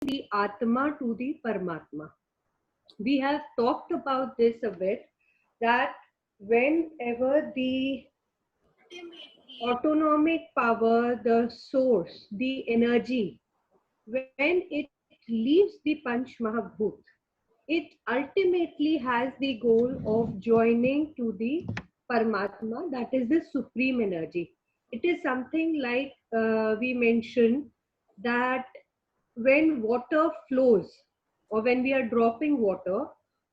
the Atma to the Paramatma. We have talked about this a bit, that whenever the autonomic power, the source, the energy, when it leaves the Panch Mahabhut, it ultimately has the goal of joining to the Paramatma, that is the supreme energy. It is something like we mentioned that when water flows, or when we are dropping water,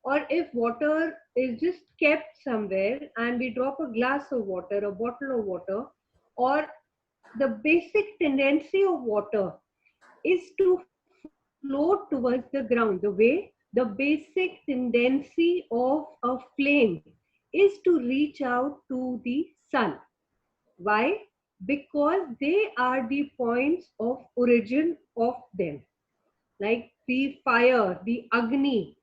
or if water is just kept somewhere and we drop a glass of water, a bottle of water, or the basic tendency of water is to float towards the ground. The way the basic tendency of a flame is to reach out to the sun. Why? Because they are the points of origin of them. Like the fire, the Agni,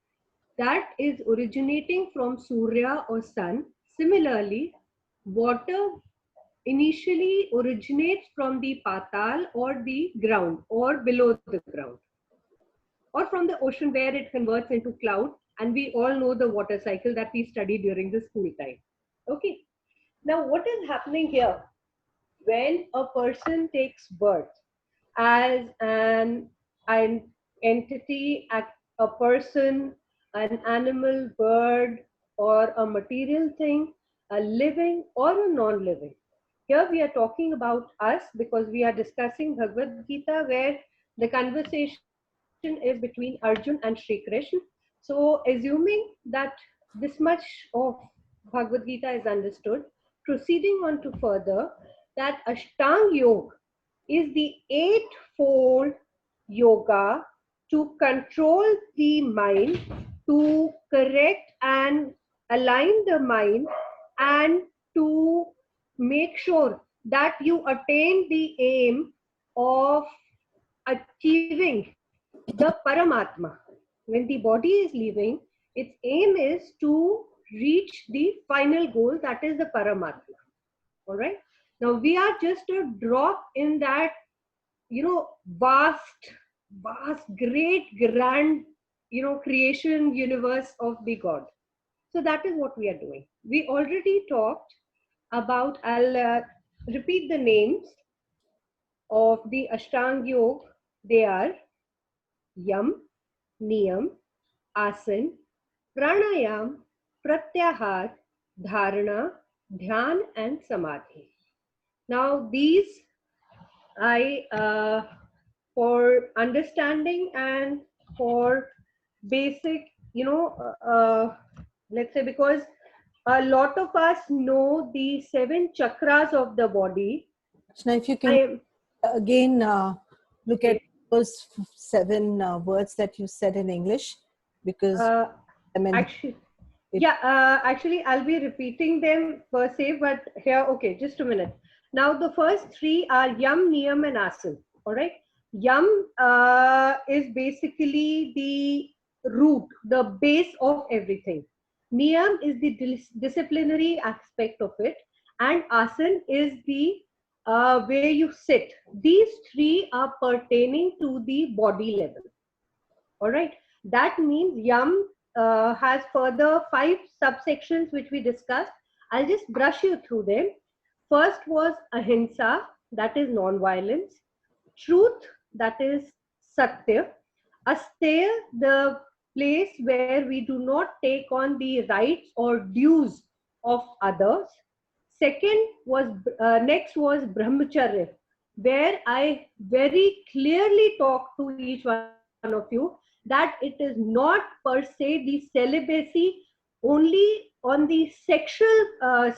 that is originating from Surya or sun. Similarly, water initially originates from the Patal or the ground or below the ground, or from the ocean where it converts into cloud. And we all know the water cycle that we studied during the school time. Okay. Now, what is happening here? When a person takes birth as an entity, a person, an animal, bird, or a material thing, a living or a non-living. Here we are talking about us because we are discussing Bhagavad Gita, where the conversation is between Arjun and Shri Krishna. So, assuming that this much of Bhagavad Gita is understood, proceeding on to further, that Ashtang Yoga is the eightfold yoga to control the mind, to correct and align the mind, and to make sure that you attain the aim of achieving the Paramatma. When the body is leaving, its aim is to reach the final goal, that is the Paramatma. All right. Now we are just a drop in that, vast, great, grand, creation universe of the God. So that is what we are doing. We already talked about, I'll repeat the names of the Ashtang Yoga. They are Yam, Niyam, Asan, Pranayam, Pratyahar, Dharana, Dhyan, and Samadhi. Now, these for understanding and for basic, let's say, because a lot of us know the 7 chakras of the body. Now, if you can again look at those 7 words that you said in English, because actually I'll be repeating them per se, but here, okay, just a minute. Now the first 3 are Yam, Niyam, and Asan. All right. Yam is basically the root, the base of everything. Niyam is the disciplinary aspect of it, and Asan is the where you sit. These 3 are pertaining to the body level. All right. That means Yam has further 5 subsections which we discussed. I'll just brush you through them. First was Ahimsa, that is non-violence. Truth, that is Satya. Asteya, the place where we do not take on the rights or dues of others. Second was, next was Brahmacharya, where I very clearly talk to each one of you that it is not per se the celibacy only on the sexual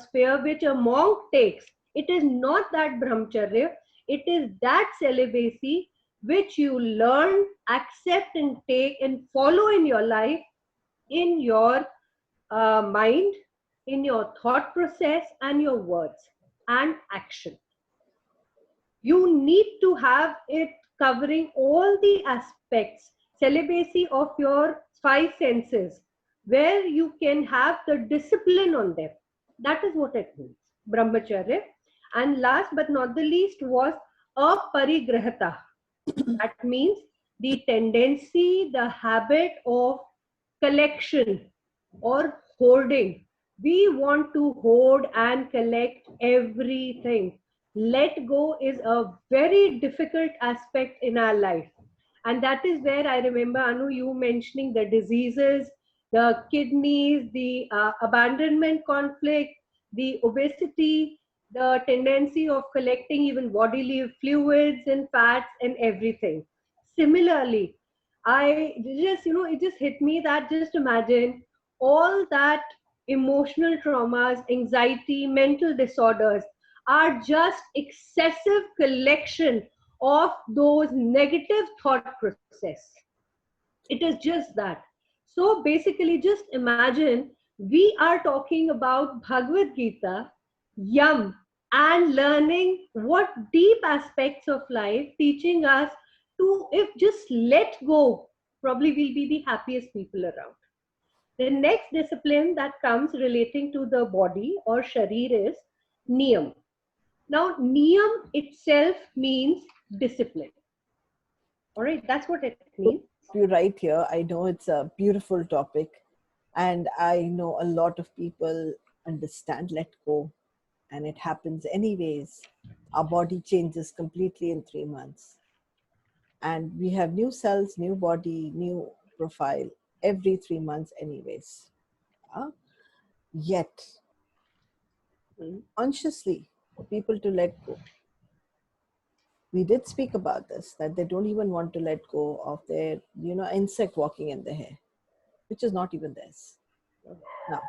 sphere which a monk takes. It is not that Brahmacharya, it is that celibacy which you learn, accept, and take and follow in your life, in your mind, in your thought process, and your words and action. You need to have it covering all the aspects, celibacy of your 5 senses, where you can have the discipline on them. That is what it means, Brahmacharya. And last but not the least was aparigrahata. That means the tendency, the habit of collection or hoarding. We want to hoard and collect everything. Let go is a very difficult aspect in our life. And that is where I remember, Anu, you mentioning the diseases, the kidneys, the abandonment conflict, the obesity, the tendency of collecting even bodily fluids and fats and everything. Similarly, I just, it just hit me that just imagine all that emotional traumas, anxiety, mental disorders are just excessive collection of those negative thought process. It is just that. So basically, just imagine we are talking about Bhagavad Gita, yum, and learning what deep aspects of life, teaching us to, if just let go, probably we'll be the happiest people around. The next discipline that comes relating to the body or sharir is niyam. Now, niyam itself means discipline. All right, that's what it means. You right here. I know it's a beautiful topic, and I know a lot of people understand let go, and it happens anyways. Our body changes completely in 3 months, and we have new cells, new body, new profile every 3 months, anyways. Uh, Yet, consciously, for people to let go, we did speak about this, that they don't even want to let go of their, insect walking in their hair, which is not even theirs. Now,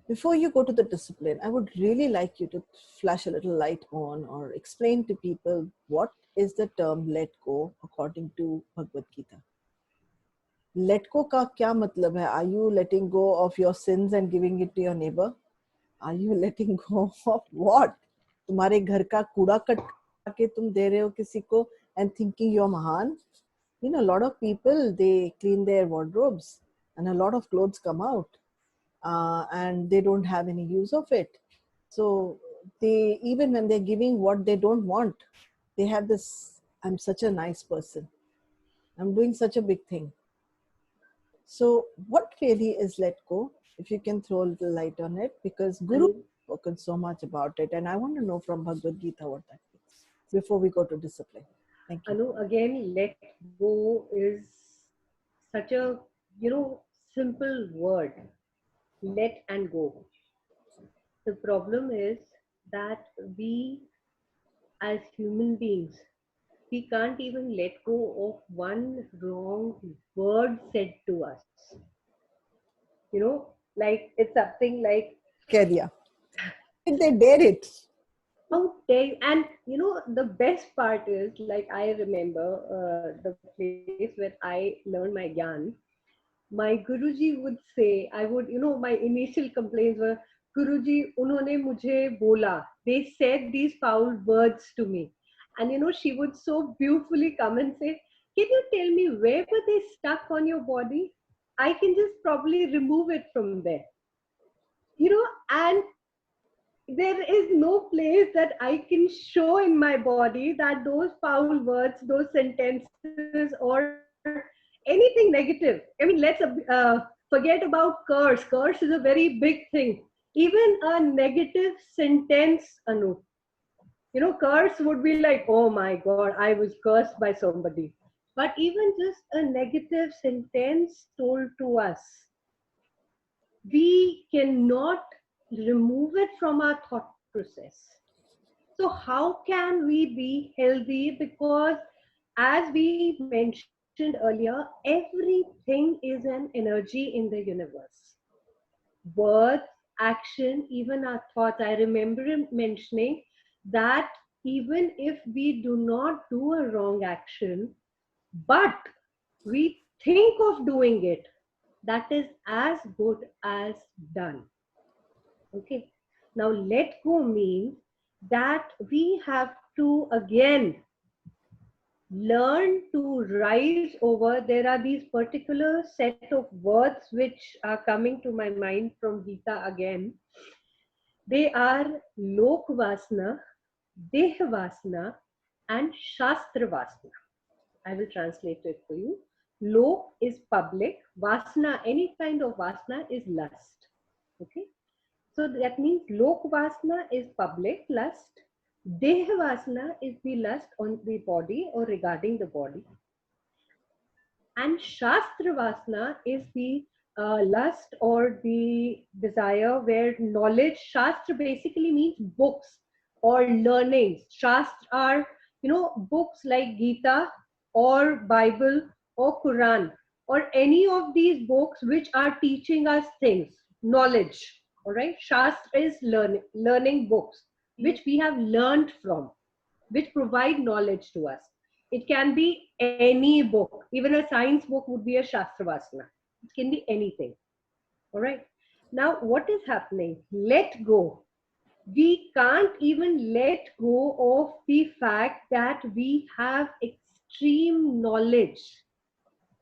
before you go to the discipline, I would really like you to flash a little light on or explain to people what is the term let go according to Bhagavad Gita. Let go का क्या मतलब है? Are you letting go of your sins and giving it to your neighbor? Are you letting go of what? तुम्हारे घर का कूड़ा cut के तुम दे रहे हो किसी को and thinking you're महान? You know, a lot of people, they clean their wardrobes and a lot of clothes come out and they don't have any use of it. So they, even when they're giving what they don't want, they have this, I'm such a nice person. I'm doing such a big thing. So what really is let go? If you can throw a little light on it, because Guru has spoken so much about it, and I want to know from Bhagavad Gita what that means before we go to discipline. Thank you. Anu, again, let go is such a, simple word. Let and go. The problem is that we, as human beings, we can't even let go of one wrong word said to us. Like it's something like, Kya did they dare it? how dare you? And the best part is, like, I remember the place where I learned my gyan. My Guruji would say, I would, my initial complaints were, Guruji, unhone mujhe bola. They said these foul words to me. And she would so beautifully come and say, can you tell me where were they stuck on your body? I can just probably remove it from there. And there is no place that I can show in my body that those foul words, those sentences, or anything negative. I mean, let's forget about curse. Curse is a very big thing. Even a negative sentence, Anu, curse would be like, oh my God, I was cursed by somebody. But even just a negative sentence told to us, we cannot remove it from our thought process. So, how can we be healthy? Because, as we mentioned earlier, everything is an energy in the universe. Words, action, even our thoughts. I remember him mentioning that even if we do not do a wrong action, but we think of doing it, that is as good as done. Okay. Now, let go means that we have to again learn to rise over. There are these particular set of words which are coming to my mind from Gita again. They are Lokvasana, Dehavasana, and Shastra Vasana. I will translate it for you. Lok is public. Vasana, any kind of vasana is lust. Okay. So that means Lok Vasana is public lust. Deha Vasana is the lust on the body or regarding the body. And Shastra Vasana is the lust or the desire where knowledge, Shastra basically means books or learnings. Shastra are, books like Gita or Bible or Quran or any of these books which are teaching us things, knowledge. All right. Shastra is learning books which we have learned from, which provide knowledge to us. It can be any book. Even a science book would be a Shastravasana. It can be anything. All right. Now, what is happening? Let go. We can't even let go of the fact that we have extreme knowledge.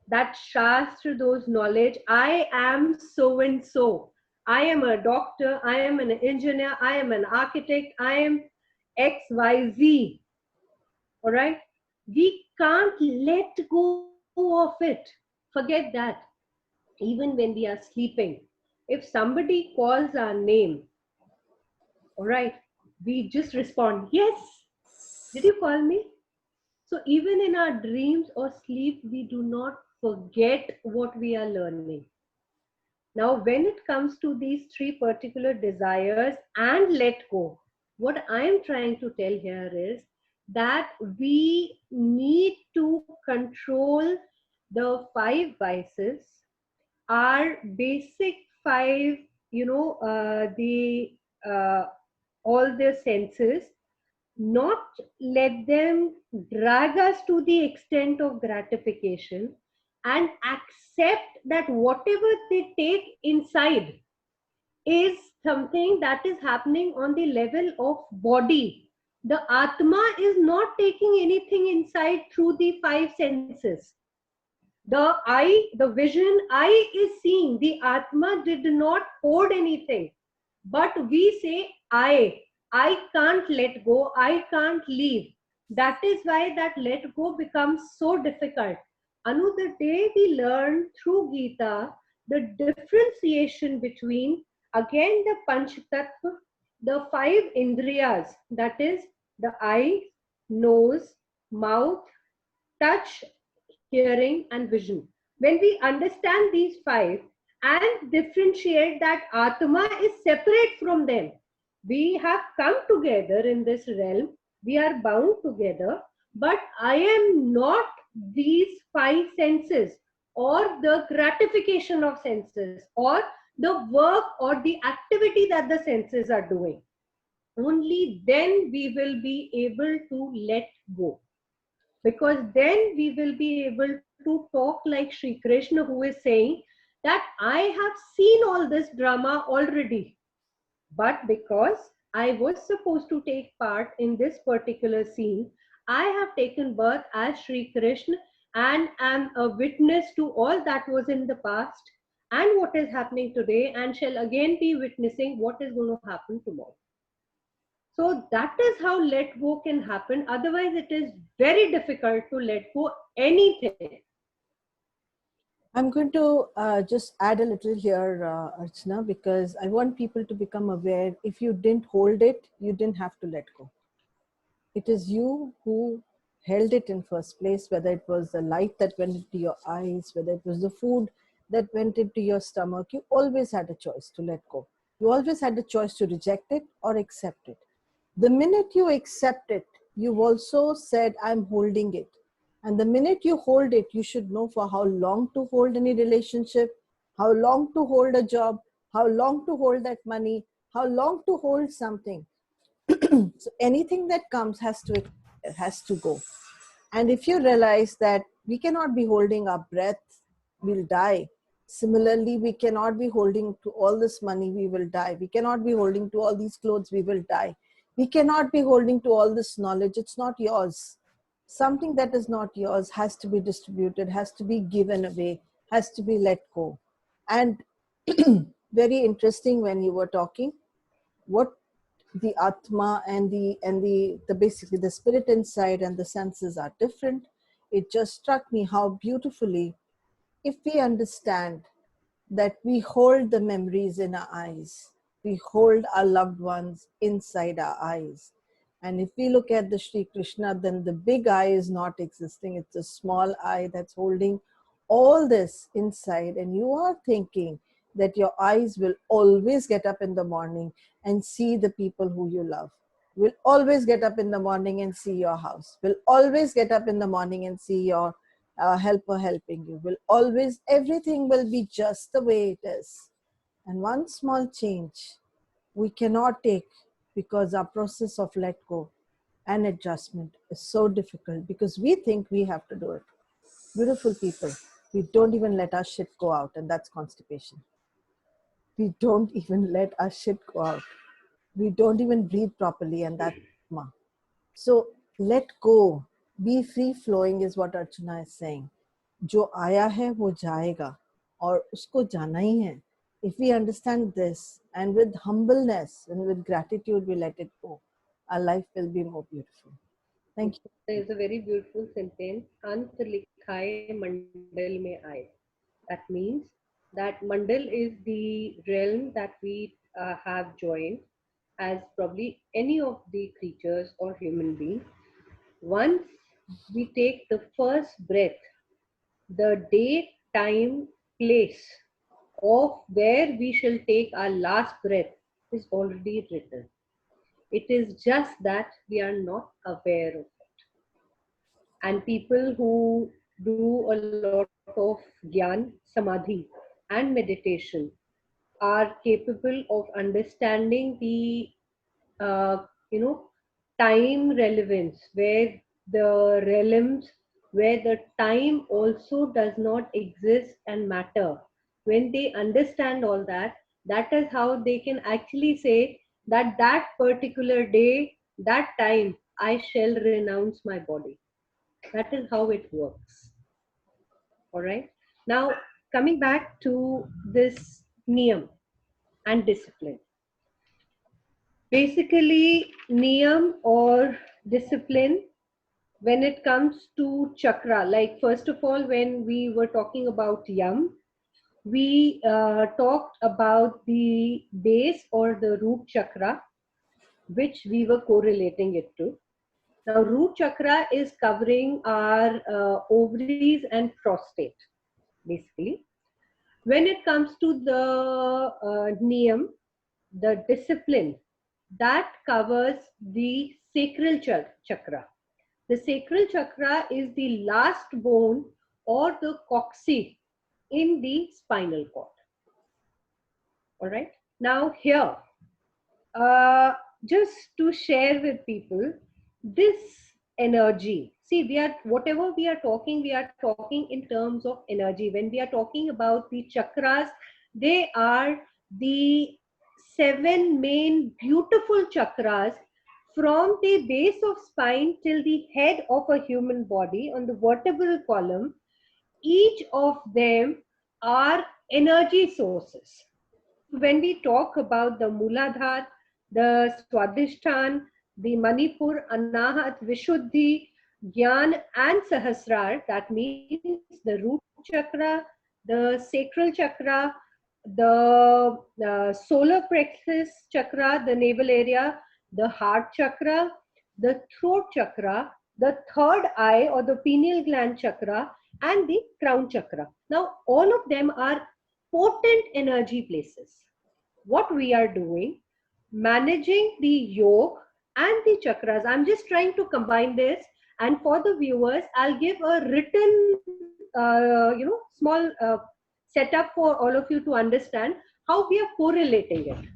That Shastra, those knowledge. I am so and so. I am a doctor. I am an engineer. I am an architect. I am XYZ. All right. We can't let go of it. Forget that. Even when we are sleeping, if somebody calls our name, all right, we just respond, yes. Did you call me? So even in our dreams or sleep, we do not forget what we are learning. Now, when it comes to these three particular desires and let go, what I am trying to tell here is that we need to control the five vices, our basic five, the all the senses, not let them drag us to the extent of gratification, and accept that whatever they take inside is something that is happening on the level of body. The Atma is not taking anything inside through the five senses. The eye, the vision, eye is seeing. The Atma did not hoard anything. But we say, I can't let go, I can't leave. That is why that let go becomes so difficult. Anu, the day we learn through Gita the differentiation between, again, the Panch Tattva, the five Indriyas, that is the eye, nose, mouth, touch, hearing, and vision. When we understand these five and differentiate that Atma is separate from them, we have come together in this realm, we are bound together, but I am not these five senses or the gratification of senses or the work or the activity that the senses are doing. Only then we will be able to let go, because then we will be able to talk like Sri Krishna, who is saying that I have seen all this drama already, but because I was supposed to take part in this particular scene, I have taken birth as Sri Krishna and am a witness to all that was in the past and what is happening today, and shall again be witnessing what is going to happen tomorrow. So that is how let go can happen. Otherwise, it is very difficult to let go anything. I'm going to just add a little here, Archana, because I want people to become aware. If you didn't hold it, you didn't have to let go. It is you who held it in first place, whether it was the light that went into your eyes, whether it was the food that went into your stomach. You always had a choice to let go. You always had a choice to reject it or accept it. The minute you accept it, you've also said, I'm holding it. And the minute you hold it, you should know for how long to hold any relationship, how long to hold a job, how long to hold that money, how long to hold something. So anything that comes has to go. And if you realize that we cannot be holding our breath, we'll die. Similarly, we cannot be holding to all this money, we will die. We cannot be holding to all these clothes, we will die. We cannot be holding to all this knowledge, it's not yours. Something that is not yours has to be distributed, has to be given away, has to be let go. And very interesting when you were talking, what the Atma and the basically the spirit inside and the senses are different. it just struck me how beautifully, if we understand that we hold the memories in our eyes, we hold our loved ones inside our eyes. And if we look at the Sri Krishna, then the big eye is not existing. It's a small eye that's holding all this inside. And you are thinking that your eyes will always get up in the morning and see the people who you love. Will always get up in the morning and see your house. Will always get up in the morning and see your helper helping you. Will always, everything will be just the way it is. And one small change we cannot take, because our process of let go and adjustment is so difficult, because we think we have to do it. Beautiful people, we don't even let our shit go out, and that's constipation. We don't even let our shit go out. We don't even breathe properly, and that's karma. So let go, be free flowing is what Archana is saying. जो आया है वो जाएगा और उसको जाना ही है. If we understand this and with humbleness and with gratitude we let it go, our life will be more beautiful. Thank you. There is a very beautiful sentence, Ant likhaye mandal mein aaye. That means that mandal is the realm that we have joined as probably any of the creatures or human beings. Once we take the first breath, the date, time, place of where we shall take our last breath is already written. It is just that we are not aware of it. And people who do a lot of gyan, samadhi, and meditation are capable of understanding the you know, time relevance, where the realms, where the time also does not exist and matter. When they understand all that, that is how they can actually say that that particular day, that time, I shall renounce my body. That is how it works. All right. Now, coming back to this niyam and discipline. Basically, niyam or discipline, when it comes to chakra, like first of all, when we were talking about yam, we talked about the base or the root chakra, which we were correlating it to. Now, root chakra is covering our ovaries and prostate, basically. When it comes to the niyam, the discipline, that covers the sacral chakra. The sacral chakra is the last bone or the coccyx in the spinal cord. All right. Now here, uh, just to share with people this energy. See, we are, whatever we are talking in terms of energy. When we are talking about the chakras, they are the 7 main beautiful chakras from the base of spine till the head of a human body on the vertebral column. Each of them are energy sources. When we talk about the Muladhara, the Swadhisthana, the Manipur, Anahat, Vishuddhi, Gyan, and Sahasrar, that means the root chakra, the sacral chakra, the solar plexus chakra, the navel area, the heart chakra, the throat chakra, the third eye or the pineal gland chakra, and the crown chakra. Now, all of them are potent energy places. What we are doing, managing the yoga and the chakras. I'm just trying to combine this, and for the viewers, I'll give a written, small setup for all of you to understand how we are correlating it.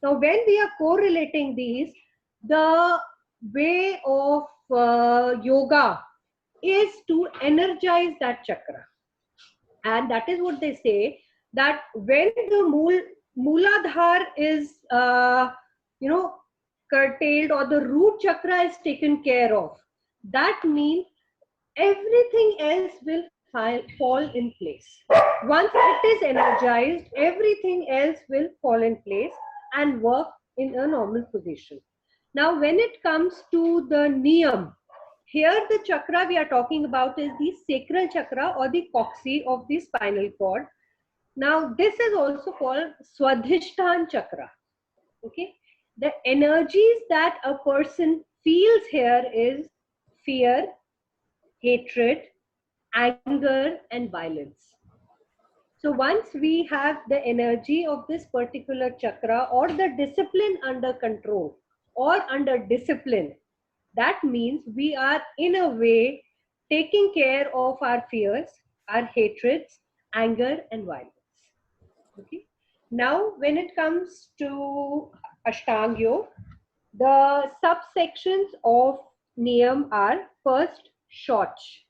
Now, when we are correlating these, the way of yoga is to energize that chakra. And that is what they say, that when the Mooladhara is, curtailed, or the root chakra is taken care of, that means everything else will fall in place. Once it is energized, everything else will fall in place and work in a normal position. Now, when it comes to the niyam, here the chakra we are talking about is the sacral chakra or the coccyx of the spinal cord. Now, this is also called Swadhisthana chakra. Okay, the energies that a person feels here is fear, hatred, anger, and violence. So once we have the energy of this particular chakra or the discipline under control or under discipline, that means we are in a way taking care of our fears, our hatreds, anger, and violence. Okay. Now, when it comes to Ashtanga Yoga, the subsections of Niyam are first Shoch.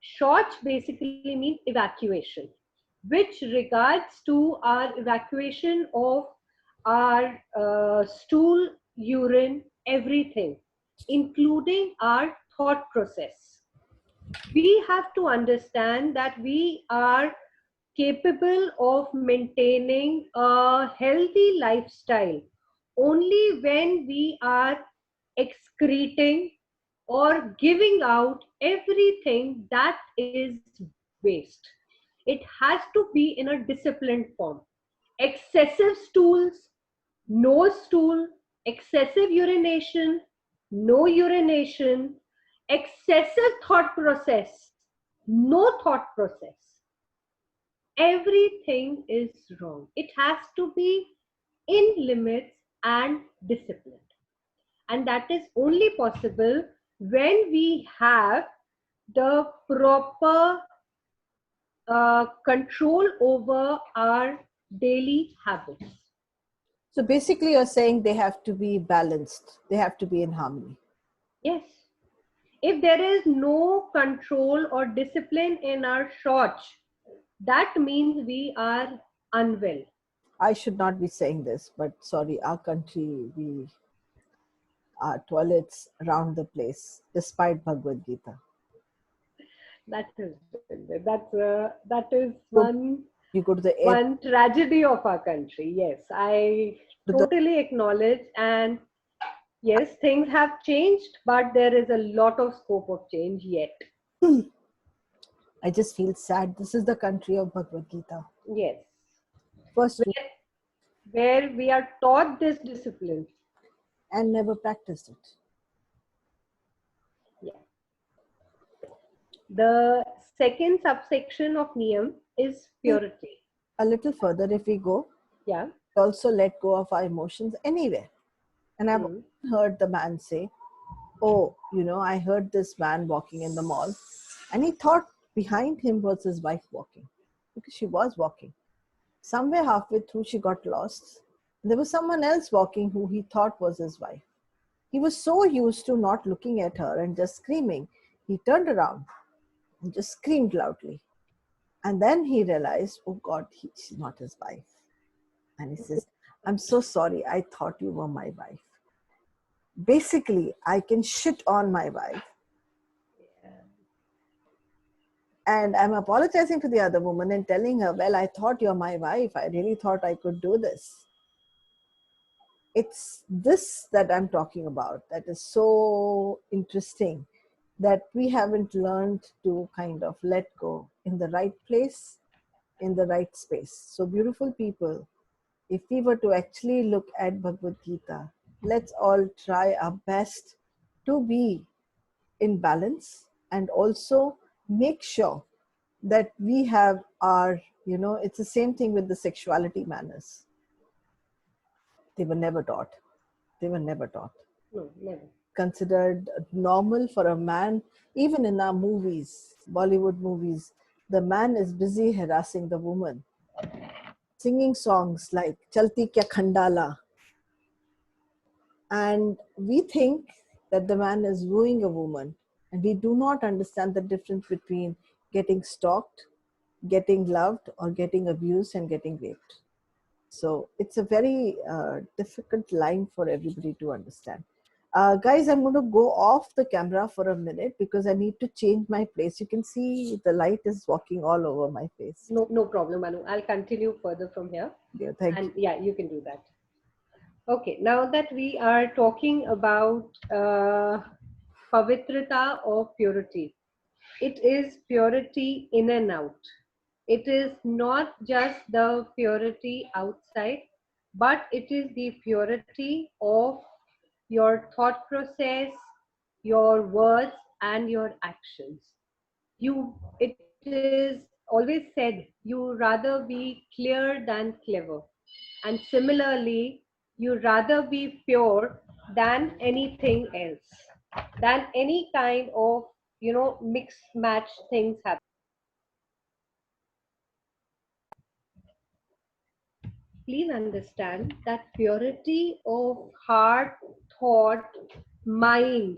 Shoch basically means evacuation, which regards to our evacuation of our stool, urine, everything, including our thought process. We have to understand that we are capable of maintaining a healthy lifestyle only when we are excreting or giving out everything that is waste. It has to be in a disciplined form. Excessive stools, no stool, excessive urination, no urination, excessive thought process, no thought process. Everything is wrong. It has to be in limits and disciplined. And that is only possible when we have the proper control over our daily habits. So basically, you're saying they have to be balanced. They have to be in harmony. Yes. If there is no control or discipline in our shoch, that means we are unwell. I should not be saying this, but sorry, our country, we are toilets around the place, despite Bhagavad Gita. That is one You go to the one tragedy of our country. Yes, I totally acknowledge, and yes, things have changed, but there is a lot of scope of change yet. I just feel sad. This is the country of Bhagavad Gita. Yes. First, where we are taught this discipline and never practiced it. Yeah. The second subsection of Niyam is purity. A little further, if we go, yeah, also let go of our emotions anywhere. And I've heard the man say, oh, you know, I heard this man walking in the mall, and he thought behind him was his wife walking, because she was walking. Somewhere halfway through, she got lost. There was someone else walking who he thought was his wife. He was so used to not looking at her and just screaming. He turned around and just screamed loudly. And then he realized, oh God, she's not his wife. And he says, I'm so sorry, I thought you were my wife. Basically, I can shit on my wife. And I'm apologizing to the other woman and telling her, well, I thought you're my wife. I really thought I could do this. It's this that I'm talking about that is so interesting, that we haven't learned to kind of let go in the right place, in the right space. So beautiful people, if we were to actually look at Bhagavad Gita, let's all try our best to be in balance, and also make sure that we have our, you know, it's the same thing with the sexuality manners. They were never taught. They were never taught. No, never. Considered normal for a man, even in our movies, Bollywood movies, the man is busy harassing the woman, singing songs like Chalti Kya Khandala. And we think that the man is wooing a woman, and we do not understand the difference between getting stalked, getting loved, or getting abused and getting raped. So it's a very difficult line for everybody to understand. Guys, I'm going to go off the camera for a minute because I need to change my place. You can see the light is walking all over my face. No problem, Anu. I'll continue further from here. Yeah, thank you. Yeah, you can do that. Okay, now that we are talking about pavitrata or purity. It is purity in and out. It is not just the purity outside, but it is the purity of your thought process, your words, and your actions. It is always said, you rather be clear than clever. And similarly, you rather be pure than anything else, than any kind of, mix match things happen. Please understand that purity of heart, thought, mind,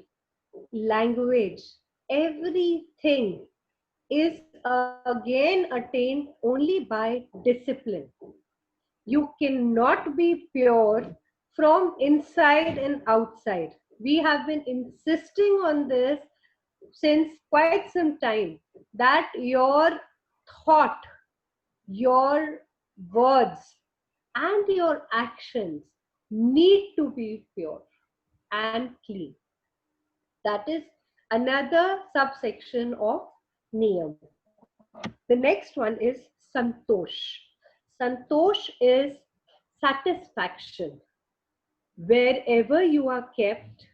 language, everything is again attained only by discipline. You cannot be pure from inside and outside. We have been insisting on this since quite some time, that your thought, your words, and your actions need to be pure and clean. That is another subsection of niyam. The next one is santosh. Santosh is satisfaction. Wherever you are kept,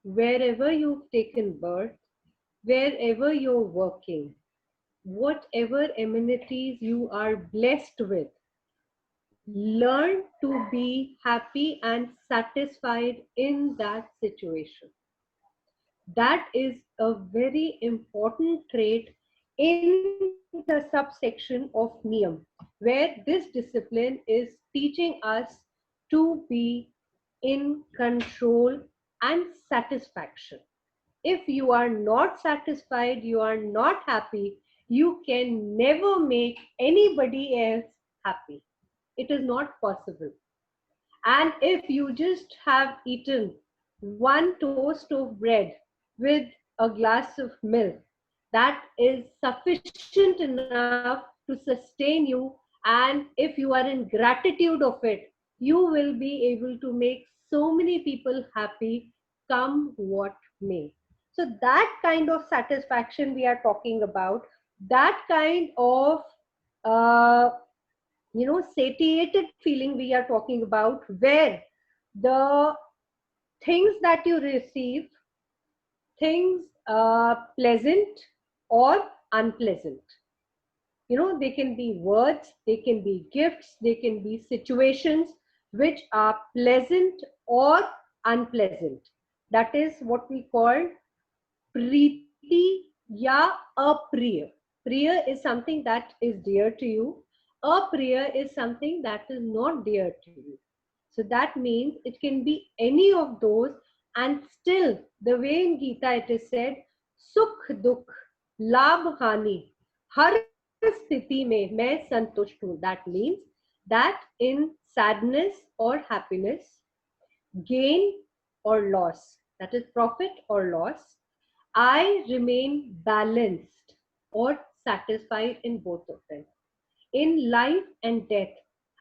wherever you've taken birth, wherever you're working, whatever amenities you are blessed with, learn to be happy and satisfied in that situation. That is a very important trait in the subsection of Niyam, where this discipline is teaching us to be in control and satisfaction. If you are not satisfied, you are not happy, you can never make anybody else happy. It is not possible. And if you just have eaten one toast of bread with a glass of milk, that is sufficient enough to sustain you. And if you are in gratitude of it, you will be able to make so many people happy, come what may. So that kind of satisfaction we are talking about, that kind of uh, satiated feeling we are talking about, where the things that you receive, things pleasant or unpleasant, they can be words, they can be gifts, they can be situations which are pleasant or unpleasant. That is what we call प्रीति या अप्रिय. Priya is something that is dear to you. Apriya is something that is not dear to you. So that means it can be any of those, and still the way in Gita it is said, sukh dukh labh hani har sthiti mein main santusht hu. That means that in sadness or happiness, gain or loss, that is profit or loss, I remain balanced or satisfied in both of them. In life and death,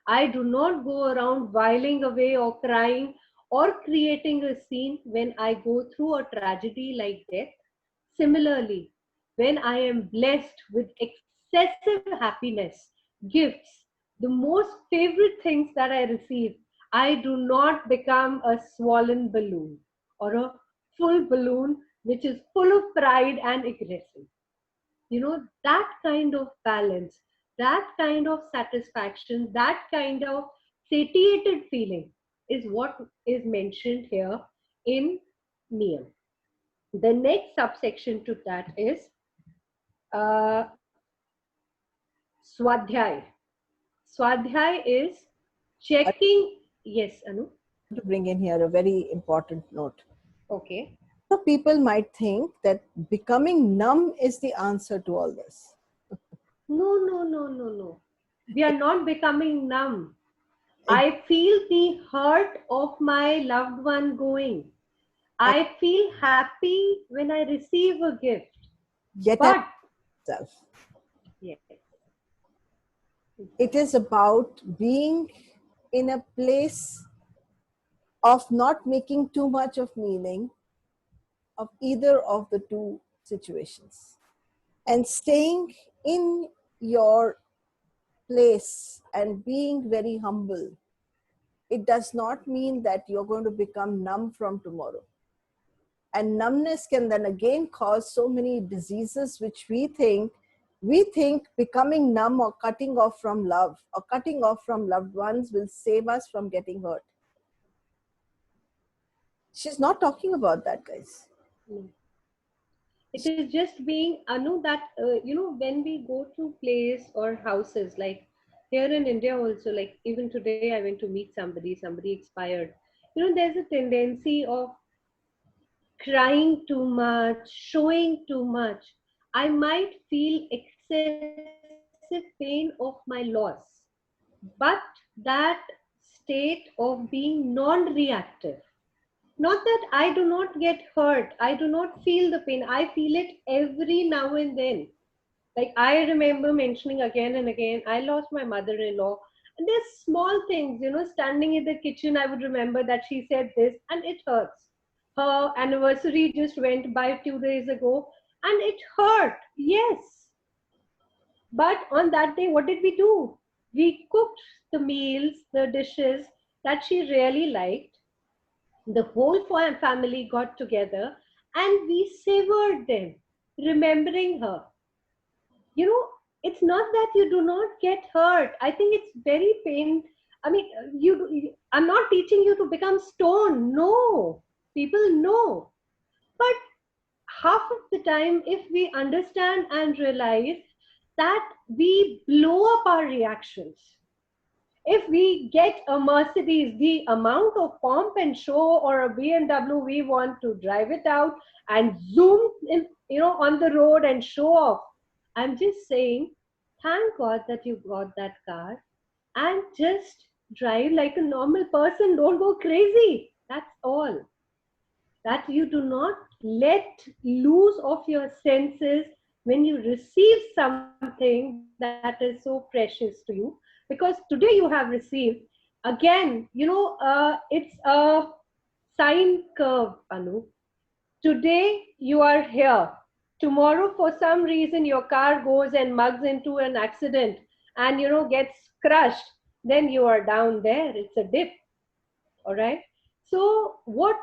I do not go around whiling away or crying or creating a scene when I go through a tragedy like death. Similarly, when I am blessed with excessive happiness, gifts, the most favorite things that I receive, I do not become a swollen balloon or a full balloon which is full of pride and aggression. That kind of balance, that kind of satisfaction, that kind of satiated feeling is what is mentioned here in Niyam. The next subsection to that is uh, Swadhyay. Swadhyay is checking. Yes, Anu. To bring in here a very important note. Okay. So people might think that becoming numb is the answer to all this. No, no, no, no, no. We are not becoming numb. I feel the hurt of my loved one going. I feel happy when I receive a gift. Yet But itself. yes, It is about being in a place of not making too much of meaning of either of the two situations. And staying in your place and being very humble, it does not mean that you're going to become numb from tomorrow. And numbness can then again cause so many diseases which we think becoming numb or cutting off from love or cutting off from loved ones will save us from getting hurt. She's not talking about that, guys. No. It is just being Anu that when we go to place or houses like here in India also, like even today I went to meet somebody expired. There's a tendency of crying too much, showing too much. I might feel excessive pain of my loss, but that state of being non-reactive. Not that I do not get hurt, I do not feel the pain, I feel it every now and then. Like I remember mentioning again and again, I lost my mother-in-law. And there's small things, standing in the kitchen, I would remember that she said this and it hurts. Her anniversary just went by 2 days ago and it hurt. Yes. But on that day, what did we do? We cooked the meals, the dishes that she really liked. The whole family got together and we savored them, remembering her. It's not that you do not get hurt. I think it's very pain. I mean, I'm not teaching you to become stone. No, people know. But half of the time, if we understand and realize that we blow up our reactions, if we get a Mercedes, the amount of pomp and show, or a BMW, we want to drive it out and zoom in, on the road and show off. I'm just saying, thank God that you got that car and just drive like a normal person. Don't go crazy. That's all. That you do not let loose of your senses when you receive something that is so precious to you, because today you have received again, it's a sine curve, Anu. Today you are here, tomorrow for some reason your car goes and mugs into an accident and gets crushed, then you are down there. It's a dip. All right. So what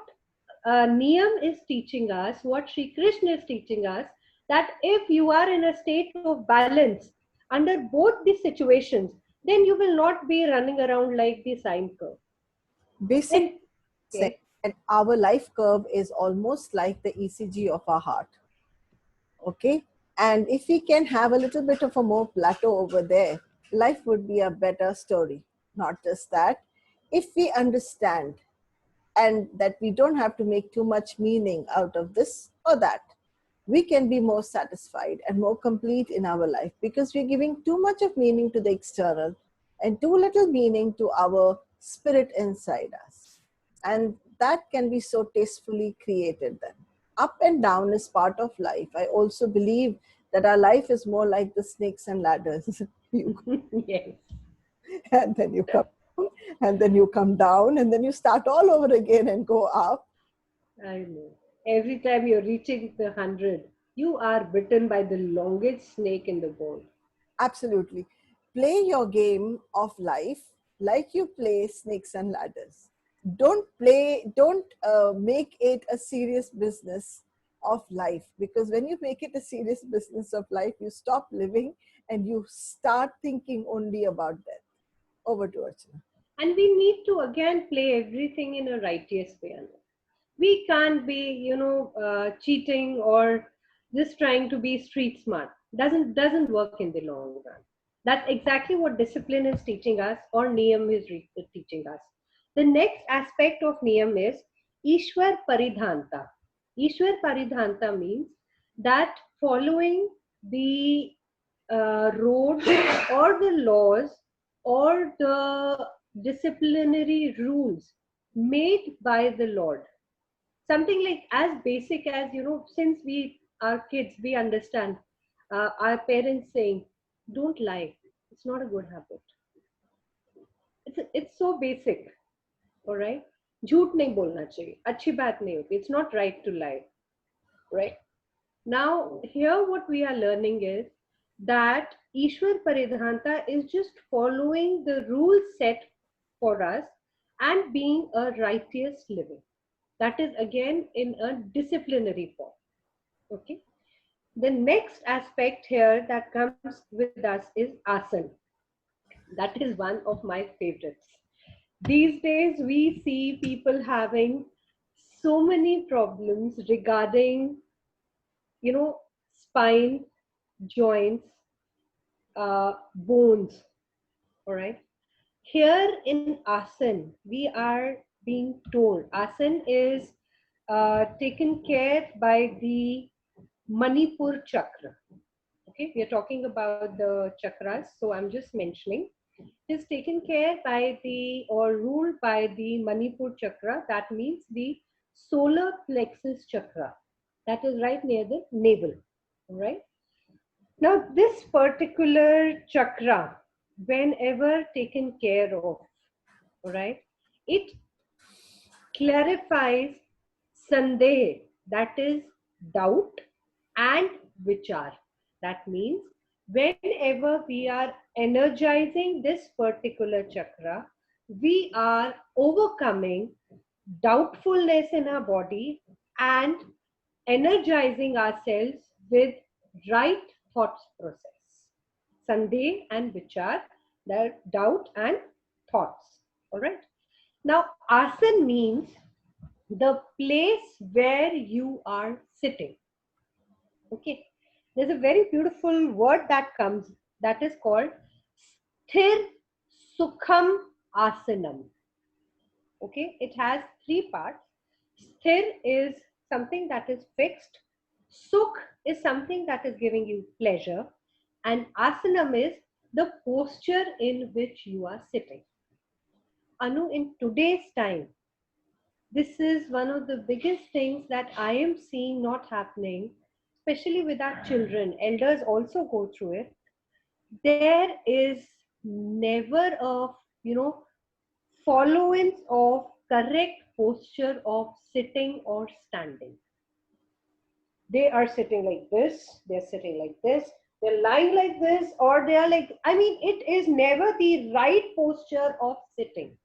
Niyam is teaching us, what Sri Krishna is teaching us, that if you are in a state of balance under both the situations, then you will not be running around like the sine curve. Basic And saying okay, that our life curve is almost like the ECG of our heart. Okay. And if we can have a little bit of a more plateau over there, life would be a better story. Not just that, if we understand and that we don't have to make too much meaning out of this or that, we can be more satisfied and more complete in our life, because we're giving too much of meaning to the external and too little meaning to our spirit inside us. And that can be so tastefully created then. Up and down is part of life. I also believe that our life is more like the snakes and ladders. yes, And then you come, and then you come down, and then you start all over again and go up. I know. Every time you're reaching the 100, you are bitten by the longest snake in the world. Absolutely. Play your game of life like you play snakes and ladders. Don't make it a serious business of life, because when you make it a serious business of life, you stop living and you start thinking only about death. Over to Archana. And we need to again play everything in a righteous way. Anu. We can't be cheating or just trying to be street smart. Doesn't work in the long run. That's exactly what discipline is teaching us, or niyam is teaching us. The next aspect of niyam is ishwar paridhanta. Ishwar paridhanta means that following the roads or the laws or the disciplinary rules made by the Lord. Something like as basic as, since we are kids, we understand our parents saying, don't lie. It's not a good habit. It's so basic. All right. झूठ नहीं बोलना चाहिए, अच्छी बात नहीं होती. It's not right to lie. right? Now, here what we are learning is that Ishwar Paridhanta is just following the rules set for us and being a righteous living. That is again in a disciplinary form. Okay. The next aspect here that comes with us is asana. That is one of my favorites. These days, we see people having so many problems regarding, spine, joints, bones. All right. Here in asan, we are being told asan is taken care by the Manipur chakra. Okay, we are talking about the chakras, so I'm just mentioning. It is taken care by the or ruled by the Manipur chakra. That means the solar plexus chakra. That is right near the navel. All right. Now, this particular chakra, whenever taken care of, all right, it clarifies sandeh, that is doubt, and vichar. That means whenever we are energizing this particular chakra, we are overcoming doubtfulness in our body and energizing ourselves with right thought process. Sandeh and vichar, that doubt and thoughts. All right. Now, asan means the place where you are sitting. Okay. There's a very beautiful word that comes that is called sthir sukham asanam. Okay. It has three parts. Sthir is something that is fixed. Sukh is something that is giving you pleasure. And asanam is the posture in which you are sitting. Anu, in today's time, this is one of the biggest things that I am seeing not happening, especially with our children. Elders also go through it. There is never a, you know, followance of correct posture of sitting or standing. They are sitting like this, they're sitting like this, they're lying like this, or they are like, I mean, it is never the right posture of sitting.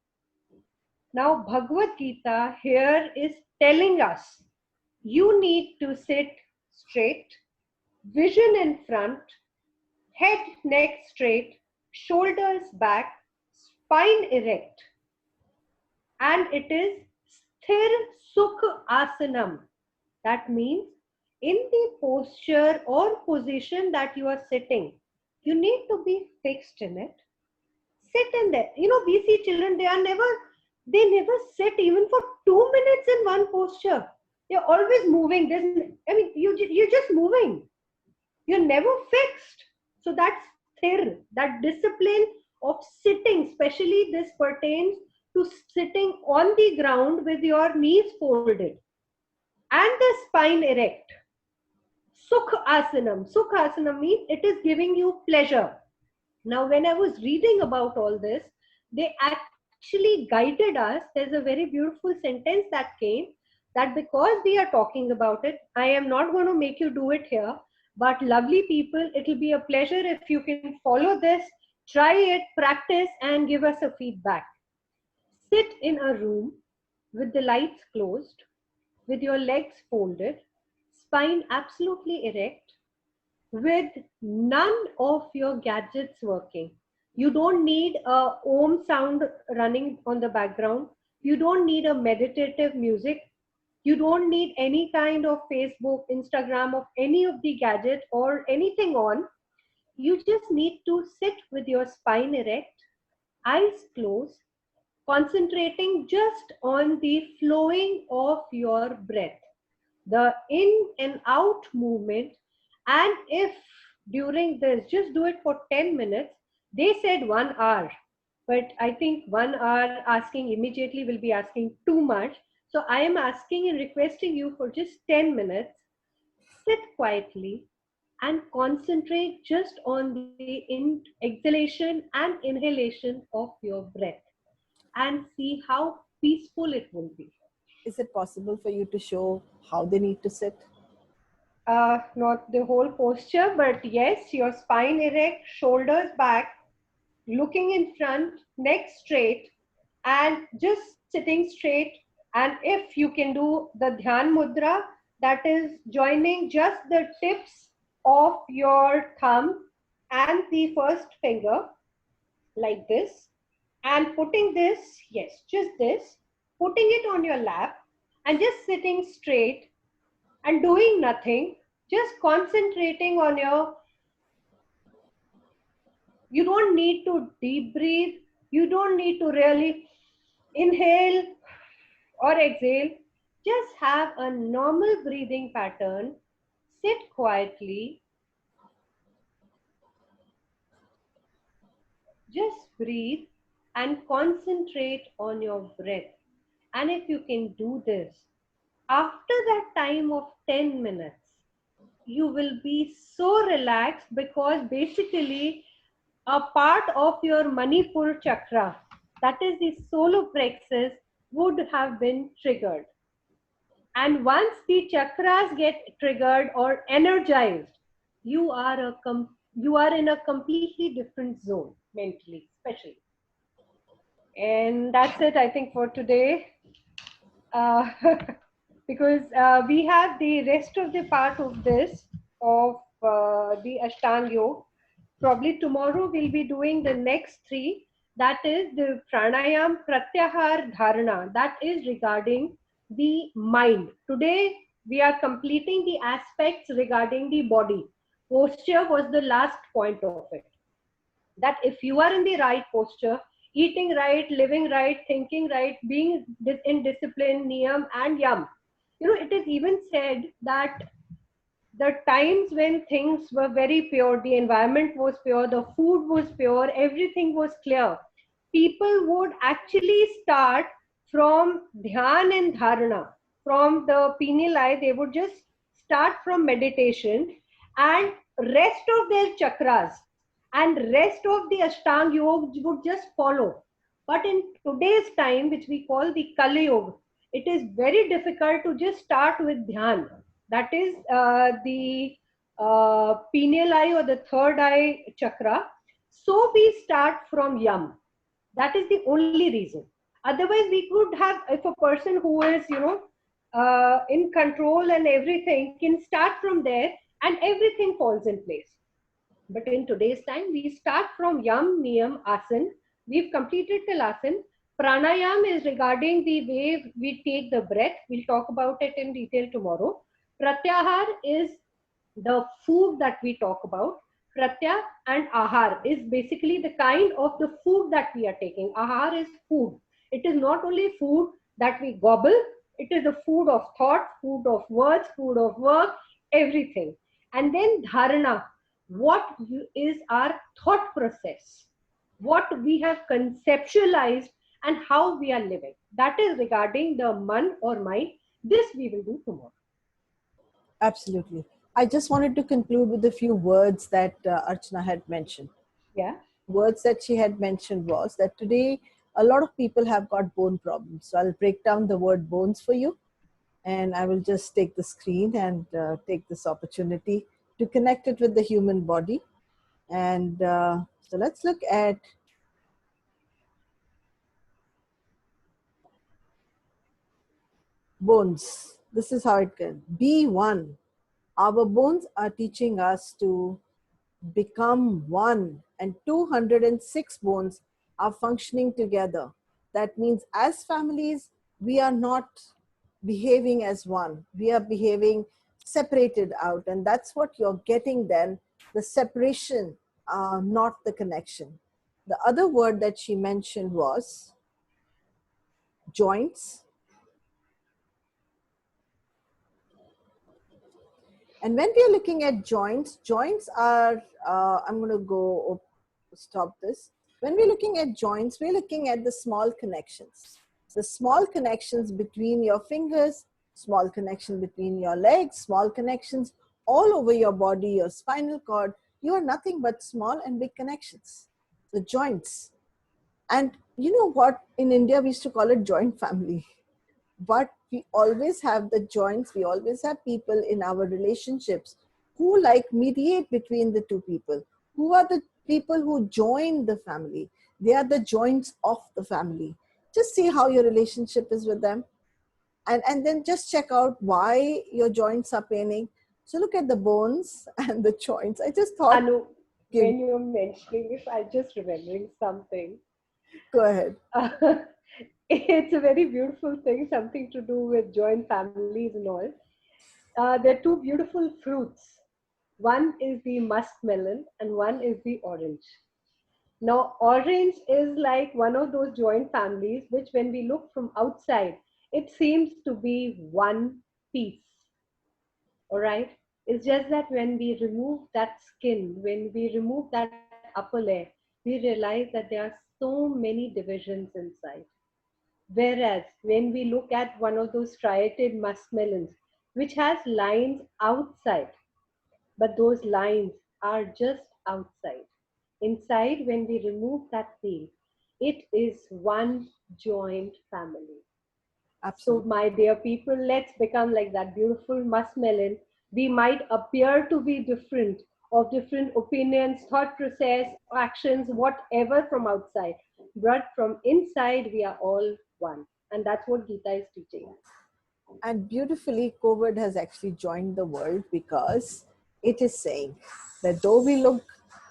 Now, Bhagavad Gita here is telling us you need to sit straight, vision in front, head, neck straight, shoulders back, spine erect. And it is Sthir Sukh Asanam. That means in the posture or position that you are sitting, you need to be fixed in it. Sit in there. You know, we see children, they never sit even for 2 minutes in one posture. They're always moving. I mean, you're just moving. You're never fixed. So that's sthir, that discipline of sitting, especially this pertains to sitting on the ground with your knees folded and the spine erect. Sukh asanam. Sukh asanam means it is giving you pleasure. Now, when I was reading about all this, they actually guided us. There's a very beautiful sentence that came that because we are talking about it, I am not going to make you do it here. But lovely people, it will be a pleasure if you can follow this, try it, practice, and give us a feedback. Sit in a room with the lights closed, with your legs folded, spine absolutely erect, with none of your gadgets working. You don't need a om sound running on the background. You don't need a meditative music. You don't need any kind of Facebook, Instagram, of any of the gadget or anything on. You just need to sit with your spine erect, eyes closed, concentrating just on the flowing of your breath, the in and out movement. And if during this, just do it for 10 minutes. They said 1 hour, but I think 1 hour asking immediately will be asking too much. So I am asking and requesting you for just 10 minutes. Sit quietly and concentrate just on the exhalation and inhalation of your breath and see how peaceful it will be. Is it possible for you to show how they need to sit? not the whole posture, but yes, your spine erect, shoulders back, looking in front, neck straight, and just sitting straight. And if you can do the Dhyan Mudra, that is joining just the tips of your thumb and the first finger like this, and putting this, yes, just this, putting it on your lap and just sitting straight and doing nothing, just concentrating on your, you don't need to deep breathe, you don't need to really inhale or exhale, just have a normal breathing pattern, sit quietly, just breathe and concentrate on your breath. And if you can do this, after that time of 10 minutes, you will be so relaxed because basically a part of your Manipur chakra, that is the solar plexus, would have been triggered. And once the chakras get triggered or energized, you are in a completely different zone mentally, especially. And that's it, I think, for today. Uh, because we have the rest of the part of this of the Ashtang Yoga. Probably tomorrow we'll be doing the next three. That is the pranayam, pratyahar, dharana. That is regarding the mind. Today we are completing the aspects regarding the body. Posture was the last point of it. That if you are in the right posture, eating right, living right, thinking right, being in discipline, niyam and yam. It is even said that the times when things were very pure, the environment was pure, the food was pure, everything was clear, people would actually start from dhyan and dharana. From the pineal eye, they would just start from meditation, and rest of their chakras and rest of the Ashtang Yoga would just follow. But in today's time, which we call the Kali Yoga, it is very difficult to just start with dhyan. That is the pineal eye or the third eye chakra. So we start from yam. That is the only reason. Otherwise, we could have, if a person who is, in control and everything, can start from there and everything falls in place. But in today's time, we start from yam, niyam, asan. We've completed till asan. Pranayam is regarding the way we take the breath. We'll talk about it in detail tomorrow. Pratyahar is the food that we talk about. Pratya and ahar is basically the kind of the food that we are taking. Ahar is food. It is not only food that we gobble, it is the food of thought, food of words, food of work, everything. And then dharana, what is our thought process, what we have conceptualized, and how we are living. That is regarding the man or mind. This we will do tomorrow. Absolutely. I just wanted to conclude with a few words that Archana had mentioned. Yeah. Words that she had mentioned was that today a lot of people have got bone problems. So I'll break down the word bones for you, and I will just take the screen and take this opportunity to connect it with the human body. And so let's look at bones. This is how it can be one. Our bones are teaching us to become one, and 206 bones are functioning together. That means as families, we are not behaving as one. We are behaving separated out, and that's what you're getting then, the separation, not the connection. The other word that she mentioned was joints. And when we are looking at joints, joints are, I'm going to go stop this. When we're looking at joints, we're looking at the small connections. The small connections between your fingers, small connection between your legs, small connections all over your body, your spinal cord. You are nothing but small and big connections. The joints. And you know what? In India, we used to call it joint family. But we always have the joints, we always have people in our relationships who like mediate between the two people, who are the people who join the family. They are the joints of the family. Just see how your relationship is with them, and then just check out why your joints are paining. So look at the bones and the joints. I just thought, Anu, give, when you're mentioning this, I'm just remembering something. go ahead. It's a very beautiful thing, something to do with joint families and all. There are two beautiful fruits. One is the muskmelon and one is the orange. Now, orange is like one of those joint families which, when we look from outside, it seems to be one piece. All right. It's just that when we remove that skin, when we remove that upper layer, we realize that there are so many divisions inside. Whereas when we look at one of those striated muskmelons, which has lines outside, but those lines are just outside. Inside, when we remove that peel, it is one joint family. So, Absolutely. my dear people, let's become like that beautiful muskmelon. We might appear to be different, of different opinions, thought process, actions, whatever from outside. But from inside, we are all one. And that's what Gita is teaching us. And beautifully, COVID has actually joined the world because it is saying that though we look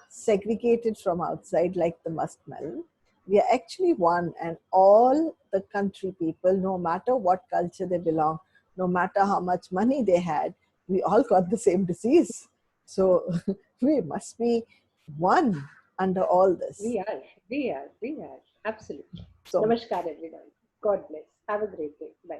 segregated from outside like the muskmelon, we are actually one, and all the country people, no matter what culture they belong, no matter how much money they had, we all got the same disease. So we must be one under all this. We are. Absolutely. So Namaskar, everyone. God bless. Have a great day. Bye.